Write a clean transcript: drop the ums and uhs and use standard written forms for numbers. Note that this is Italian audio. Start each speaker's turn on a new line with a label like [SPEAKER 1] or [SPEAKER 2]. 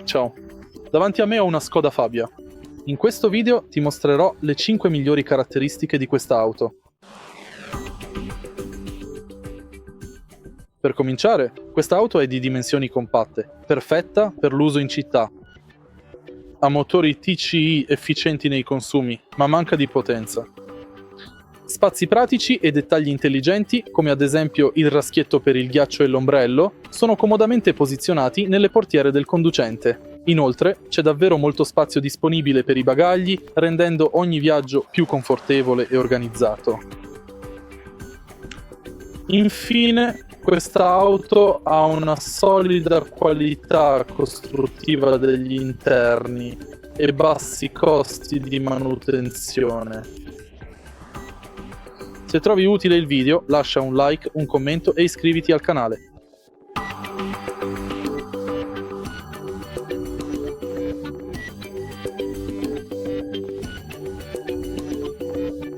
[SPEAKER 1] Ciao. Davanti a me ho una Skoda Fabia. In questo video ti mostrerò le 5 migliori caratteristiche di questa auto. Per cominciare, questa auto è di dimensioni compatte, perfetta per l'uso in città. Ha motori TCI efficienti nei consumi, ma manca di potenza. Spazi pratici e dettagli intelligenti, come ad esempio il raschietto per il ghiaccio e l'ombrello, sono comodamente posizionati nelle portiere del conducente. Inoltre, c'è davvero molto spazio disponibile per i bagagli, rendendo ogni viaggio più confortevole e organizzato. Infine, questa auto ha una solida qualità costruttiva degli interni e bassi costi di manutenzione. Se trovi utile il video, lascia un like, un commento e iscriviti al canale.